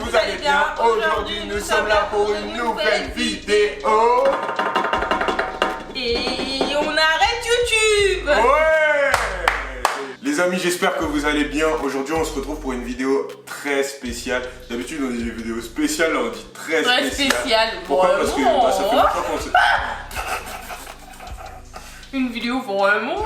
vous allez bien. Aujourd'hui, nous sommes là pour une nouvelle vidéo. Et on arrête YouTube. Ouais. Les amis, j'espère que vous allez bien. Aujourd'hui, on se retrouve pour une vidéo très spéciale. D'habitude, on dit des vidéos spéciales, là, on dit très spéciale. Pourquoi? Parce que ça fait longtemps qu'on se... Une vidéo vraiment...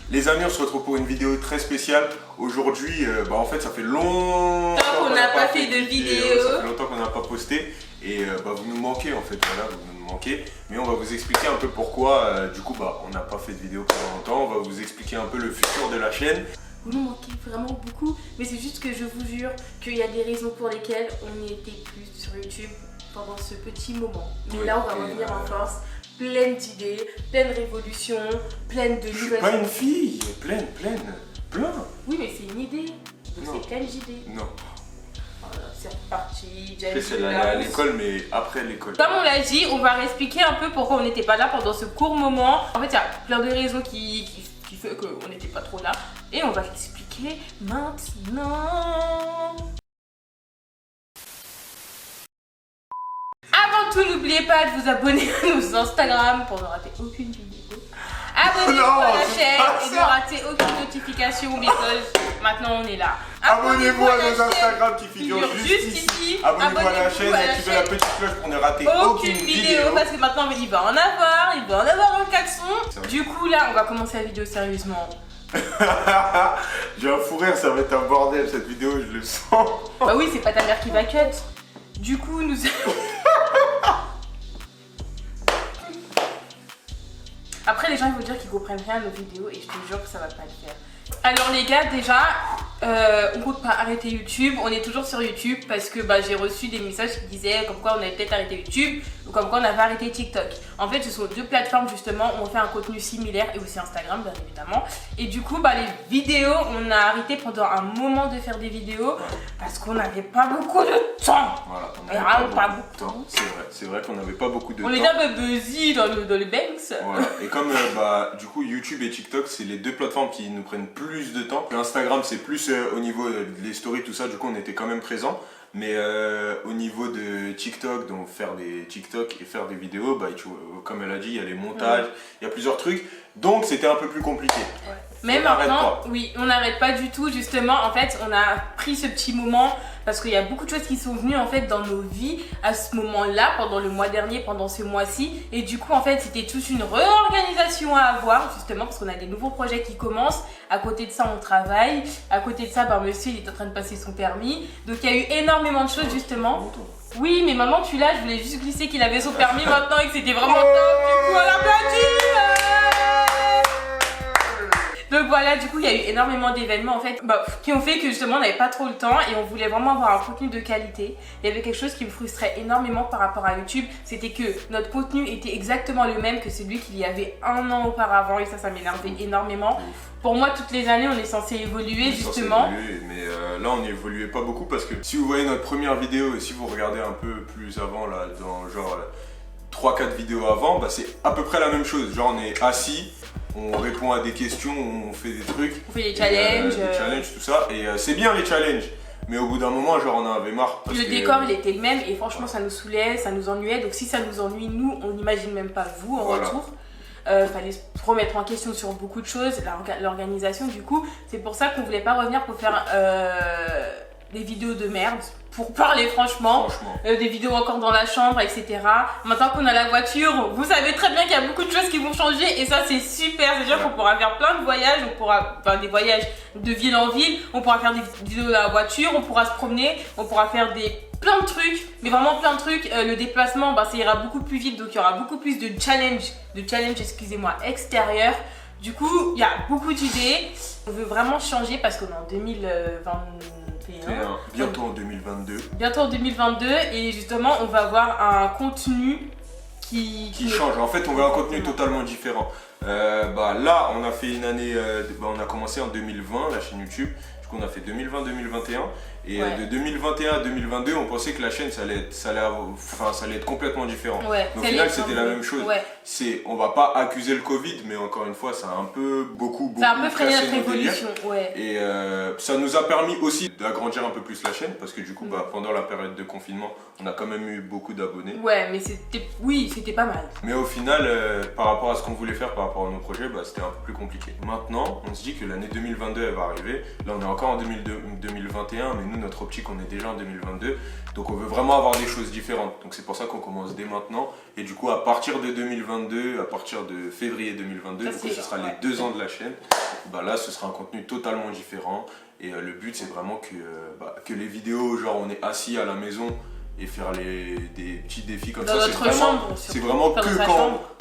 Les amis, on se retrouve pour une vidéo très spéciale. Aujourd'hui, en fait, ça fait longtemps qu'on n'a pas fait de vidéo. Ça fait longtemps qu'on n'a pas posté. Et vous nous manquez en fait, voilà, vous nous manquez. Mais on va vous expliquer un peu pourquoi, du coup, on n'a pas fait de vidéo pendant longtemps. On va vous expliquer un peu le futur de la chaîne. Vous nous manquez vraiment beaucoup. Mais c'est juste que je vous jure qu'il y a des raisons pour lesquelles on n'était plus sur YouTube pendant ce petit moment. Mais là, on va revenir en force. Pleine d'idées, pleine de révolutions, pleine de nouvelles... Je suis pas une fille, plein. Oui, mais c'est une idée, donc c'est plein d'idées. Non. Voilà, c'est reparti, C'est à l'école, mais après l'école. Comme on l'a dit, on va expliquer un peu pourquoi on n'était pas là pendant ce court moment. En fait, il y a plein de raisons qui font qu'on n'était pas trop là. Et on va expliquer maintenant. Avant tout, n'oubliez pas de vous abonner à nos Instagram pour ne rater aucune vidéo. Abonnez-vous à la chaîne et ne ratez aucune notification because maintenant on est là. Abonnez-vous à nos Instagram qui figurent juste ici. Abonnez-vous à la chaîne et activez la petite cloche pour ne rater aucune vidéo. Parce que maintenant il va en avoir un klaxon. Du coup là, on va commencer la vidéo sérieusement. J'ai un fou rire, ça va être un bordel cette vidéo, je le sens. Bah oui, c'est pas ta mère qui va cut. Du coup, nous... Après, les gens ils vont dire qu'ils comprennent rien à nos vidéos et je te jure que ça va pas le faire. Alors les gars, déjà, on compte pas arrêter YouTube, on est toujours sur YouTube parce que j'ai reçu des messages qui disaient comme quoi on allait peut-être arrêter YouTube ou comme quoi on avait arrêté TikTok. En fait, ce sont deux plateformes justement où on fait un contenu similaire et aussi Instagram bien évidemment. Et du coup, les vidéos, on a arrêté pendant un moment de faire des vidéos parce qu'on n'avait pas beaucoup de temps. Voilà, on n'avait pas beaucoup de temps. C'est vrai qu'on n'avait pas beaucoup de temps. On était un peu busy dans le banks. Voilà, et comme du coup YouTube et TikTok, c'est les deux plateformes qui nous prennent plus de temps. Instagram, c'est plus au niveau des stories, tout ça, du coup on était quand même présents. Mais au niveau de TikTok, donc faire des TikTok et faire des vidéos, comme elle a dit, il y a les montages, il y a plusieurs trucs. Donc c'était un peu plus compliqué. Ouais. Mais maintenant, oui, on n'arrête pas du tout. Justement, en fait, on a pris ce petit moment parce qu'il y a beaucoup de choses qui sont venues en fait dans nos vies à ce moment-là, pendant le mois dernier, pendant ce mois-ci. Et du coup, en fait, c'était toute une réorganisation à avoir, justement, parce qu'on a des nouveaux projets qui commencent. À côté de ça, on travaille. À côté de ça, monsieur, il est en train de passer son permis. Donc, il y a eu énormément de choses, justement. Oui, mais maman, tu l'as, je voulais juste glisser qu'il avait son permis maintenant et que c'était vraiment top. Du coup, on applaudit. Donc voilà, du coup, il y a eu énormément d'événements en fait qui ont fait que justement on n'avait pas trop le temps et on voulait vraiment avoir un contenu de qualité. Il y avait quelque chose qui me frustrait énormément par rapport à YouTube, c'était que notre contenu était exactement le même que celui qu'il y avait un an auparavant et ça m'énervait énormément. Pour moi, toutes les années, on est censé évoluer justement. Mais là, on n'évoluait pas beaucoup parce que si vous voyez notre première vidéo et si vous regardez un peu plus avant, là, dans genre 3-4 vidéos avant, c'est à peu près la même chose. Genre, on est assis. On répond à des questions, on fait des trucs. On fait des challenges. Des challenges, tout ça. Et c'est bien les challenges. Mais au bout d'un moment, genre, on en avait marre. Le décor, il était le même et franchement, ça nous saoulait, ça nous ennuyait. Donc si ça nous ennuie, nous, on n'imagine même pas vous en retour. Fallait se remettre en question sur beaucoup de choses, l'organisation du coup. C'est pour ça qu'on voulait pas revenir pour faire des vidéos de merde. Pour parler franchement. Des vidéos encore dans la chambre, etc. Maintenant qu'on a la voiture, vous savez très bien qu'il y a beaucoup de choses qui vont changer et ça c'est super. C'est-à-dire qu'on pourra faire plein de voyages, des voyages de ville en ville, on pourra faire des vidéos dans la voiture, on pourra se promener, on pourra faire plein de trucs, mais vraiment plein de trucs. Le déplacement, ça ira beaucoup plus vite, donc il y aura beaucoup plus de challenge, extérieurs. Du coup, il y a beaucoup d'idées. On veut vraiment changer parce qu'on est en 2021. Bientôt en 2022. Bientôt en 2022 et justement on va avoir un contenu qui change. En fait on veut un contenu totalement différent. Là on a fait une année, on a commencé en 2020 la chaîne YouTube. Du coup on a fait 2020-2021 Et de 2021 à 2022, on pensait que la chaîne, ça allait être complètement différent. Ouais, mais au final, c'était la même chose. Ouais. On va pas accuser le Covid, mais encore une fois, ça a un peu beaucoup ça a un peu freiné notre délires. évolution. Ouais. Et ça nous a permis aussi d'agrandir un peu plus la chaîne, parce que du coup, pendant la période de confinement, on a quand même eu beaucoup d'abonnés. Ouais, mais c'était pas mal. Mais au final, par rapport à ce qu'on voulait faire, par rapport à nos projets, c'était un peu plus compliqué. Maintenant, on se dit que l'année 2022, elle va arriver. Là, on est encore en 2021, mais nous, notre optique, on est déjà en 2022. Donc, on veut vraiment avoir des choses différentes. Donc, c'est pour ça qu'on commence dès maintenant. Et du coup, à partir de 2022, à partir de février 2022, donc, ce sera les 2 ans de la chaîne, là, ce sera un contenu totalement différent. Et le but, c'est vraiment que les vidéos, genre, on est assis à la maison et faire des petits défis comme dans ça. Notre chambre, c'est vraiment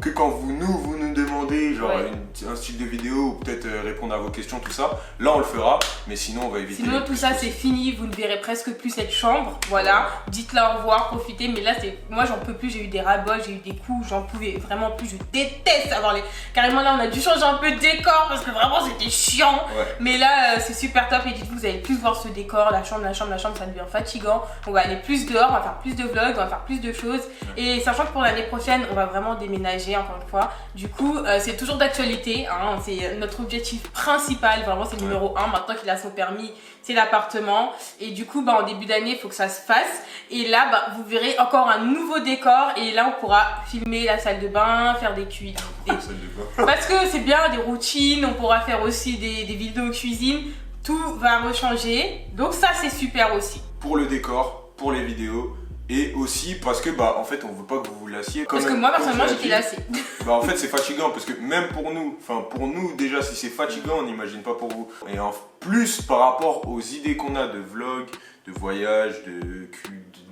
que quand vous nous demandez genre un style de vidéo ou peut-être répondre à vos questions, tout ça, là on le fera, mais sinon on va éviter. Sinon tout ça c'est fini, vous ne verrez presque plus cette chambre, voilà, dites-la au revoir, profitez, mais là moi j'en peux plus, j'ai eu des rabots, j'ai eu des coups, j'en pouvais vraiment plus, je déteste avoir carrément là on a dû changer un peu de décor parce que vraiment c'était chiant, mais là c'est super top et dites-vous, vous allez plus voir ce décor, la chambre, ça devient fatigant, on va aller plus dehors, on va faire plus de vlogs, on va faire plus de choses et sachant que pour l'année prochaine on va vraiment déménager encore une fois, du coup c'est toujours d'actualité, hein, c'est notre objectif principal, vraiment c'est le numéro 1 maintenant qu'il a son permis, c'est l'appartement et du coup en début d'année il faut que ça se fasse et là vous verrez encore un nouveau décor et là on pourra filmer la salle de bain, faire des cuisines parce que c'est bien des routines, on pourra faire aussi des vidéos cuisine, tout va rechanger, donc ça c'est super aussi. Pour le décor, pour les vidéos et aussi parce que en fait on veut pas que vous vous lassiez. Parce que moi personnellement j'étais lassée. En fait c'est fatigant parce que même pour nous déjà si c'est fatigant on n'imagine pas pour vous. Et en plus par rapport aux idées qu'on a de vlogs, de voyages,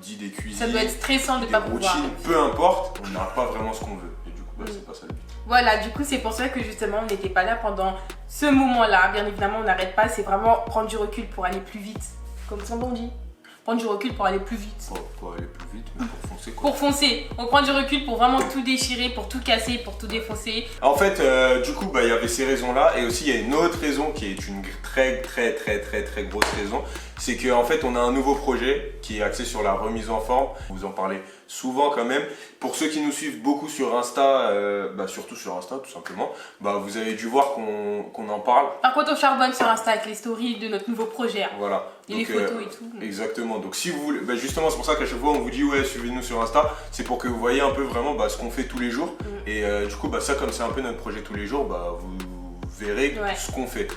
d'idées cuisine. Ça doit être stressant de pas pouvoir. Peu importe, on n'a pas vraiment ce qu'on veut. Et du coup c'est pas ça le but. Voilà, du coup c'est pour ça que justement on n'était pas là pendant ce moment-là. Bien évidemment on n'arrête pas, c'est vraiment prendre du recul pour aller plus vite. Comme son bon dit. Prendre du recul pour aller plus vite. Pour aller plus vite, mais pour foncer quoi. Pour foncer. On prend du recul pour vraiment tout déchirer, pour tout casser, pour tout défoncer. En fait, du coup, il y avait ces raisons-là. Et aussi, il y a une autre raison qui est une très grosse raison. C'est qu'en fait, on a un nouveau projet qui est axé sur la remise en forme. Vous en parlez souvent quand même. Pour ceux qui nous suivent beaucoup sur Insta, surtout sur Insta tout simplement, vous avez dû voir qu'on en parle. Par contre, on charbonne sur Insta avec les stories de notre nouveau projet. Voilà. Et les photos et tout. Exactement. Donc si vous voulez, justement c'est pour ça qu'à chaque fois on vous dit ouais suivez-nous sur Insta, c'est pour que vous voyez un peu vraiment ce qu'on fait tous les jours. Et du coup ça comme c'est un peu notre projet tous les jours, vous verrez ce qu'on fait.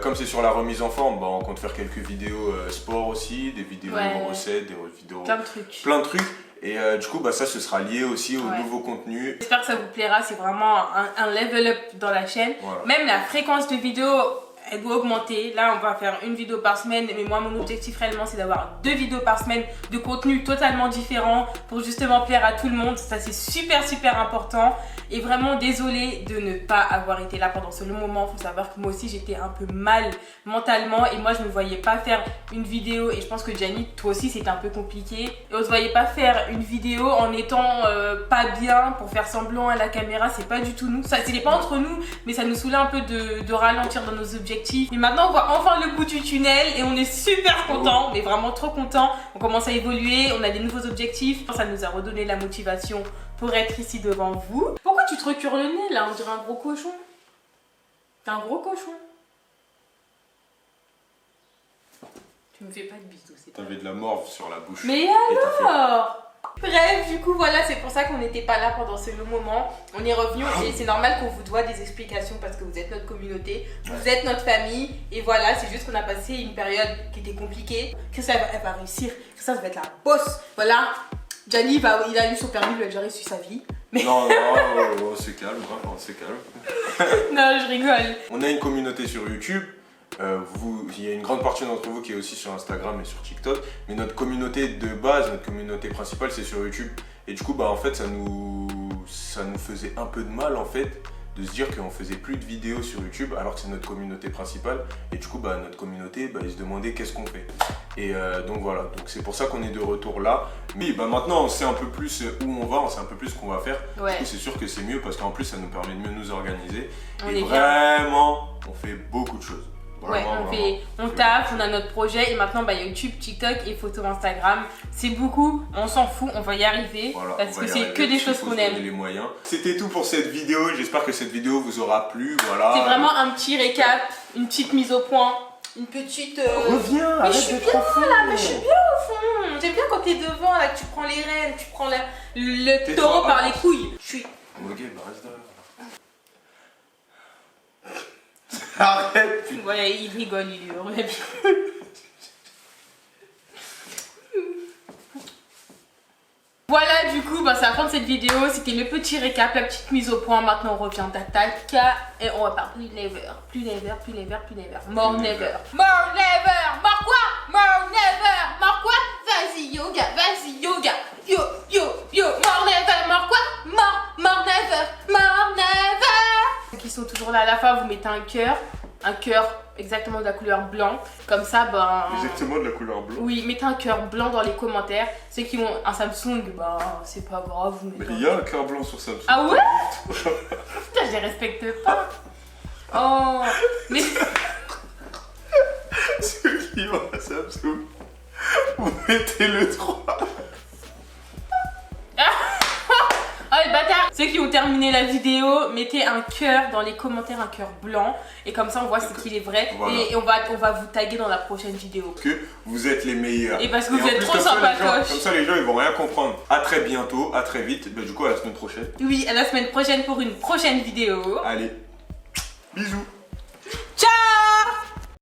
Comme c'est sur la remise en forme, on compte faire quelques vidéos sport aussi, des vidéos recettes, des vidéos plein de trucs. Et du coup ça ce sera lié aussi au nouveau contenu. J'espère que ça vous plaira, c'est vraiment un level up dans la chaîne. Voilà. Même la fréquence de vidéos elle doit augmenter. Là on va faire une vidéo par semaine, mais moi mon objectif réellement c'est d'avoir 2 vidéos par semaine de contenu totalement différent pour justement plaire à tout le monde. Ça c'est super important et vraiment désolée de ne pas avoir été là pendant ce long moment. Faut savoir que moi aussi j'étais un peu mal mentalement et moi je me voyais pas faire une vidéo et je pense que Gianni toi aussi c'était un peu compliqué et on se voyait pas faire une vidéo en étant pas bien pour faire semblant à la caméra. C'est pas du tout nous, ça c'était pas entre nous mais ça nous saoulait un peu de ralentir dans nos objectifs. Mais maintenant on voit enfin le bout du tunnel et on est super content, mais vraiment trop content. On commence à évoluer, on a des nouveaux objectifs. Ça nous a redonné la motivation pour être ici devant vous. Pourquoi tu te recures le nez là? On dirait un gros cochon. T'es un gros cochon. Tu me fais pas de bisous, c'est pas. T'avais de la morve sur la bouche. Mais alors? Bref, du coup voilà, c'est pour ça qu'on n'était pas là pendant ce long moment. On est revenu et c'est normal qu'on vous doit des explications parce que vous êtes notre communauté, vous êtes notre famille et voilà, c'est juste qu'on a passé une période qui était compliquée. Christelle elle va réussir, Christelle va être la boss. Voilà, Gianni il a eu son permis, il a déjà réussi sa vie. Mais... Non, c'est calme, vraiment, c'est calme. Non, je rigole. On a une communauté sur YouTube. Il y a une grande partie d'entre vous qui est aussi sur Instagram et sur TikTok, mais notre communauté de base, notre communauté principale c'est sur YouTube et du coup en fait ça nous faisait un peu de mal en fait de se dire qu'on faisait plus de vidéos sur YouTube alors que c'est notre communauté principale et du coup notre communauté ils se demandaient qu'est-ce qu'on fait et donc voilà, donc c'est pour ça qu'on est de retour là. Mais maintenant on sait un peu plus où on va, on sait un peu plus ce qu'on va faire. Du coup c'est sûr que c'est mieux parce qu'en plus ça nous permet de mieux nous organiser et vraiment on fait beaucoup de choses. Vraiment, on taffe, on a notre projet et maintenant il y a YouTube, TikTok et photos Instagram. C'est beaucoup, on s'en fout, on va y arriver parce que c'est que des choses qu'on aime. Les moyens. C'était tout pour cette vidéo, j'espère que cette vidéo vous aura plu. Voilà. C'est vraiment un petit récap, une petite mise au point, une petite... Reviens, mais je suis bien là, mais je suis bien au fond. J'aime bien quand t'es devant là, que tu prends les rênes, tu prends le taureau par les couilles. Je suis... Ok, bah reste derrière. Arrête. Ouais, il rigole, il est heureux. Voilà, du coup, c'est la fin de cette vidéo. C'était le petit récap, la petite mise au point. Maintenant, on revient d'attaque et on repart. Plus never, plus never, plus never, plus never. More never. More never. More quoi? More never. More quoi? Vas-y, yoga, vas-y, yoga. Yo, yo, yo. More never. More quoi? More never. More never. Ceux qui sont toujours là à la fin, vous mettez un cœur. Un cœur exactement de la couleur blanc. Comme ça, exactement de la couleur blanc. Oui, mettez un cœur blanc dans les commentaires. Ceux qui ont un Samsung, c'est pas grave. Vous mettez mais il y a un cœur blanc sur Samsung. Ah ouais? Putain, je les respecte pas. Oh, mais... Ceux qui ont un Samsung, vous mettez le 3. Ah les bâtards! Ceux qui ont terminé la vidéo, mettez un cœur dans les commentaires, un cœur blanc. Et comme ça on voit ce qu'il est vrai. Voilà. Et on va vous taguer dans la prochaine vidéo. Parce que vous êtes les meilleurs. Et parce que vous êtes trop sympatoches. Comme ça les gens ils vont rien comprendre. À très bientôt, à très vite. Du coup à la semaine prochaine. Oui, à la semaine prochaine pour une prochaine vidéo. Allez, bisous.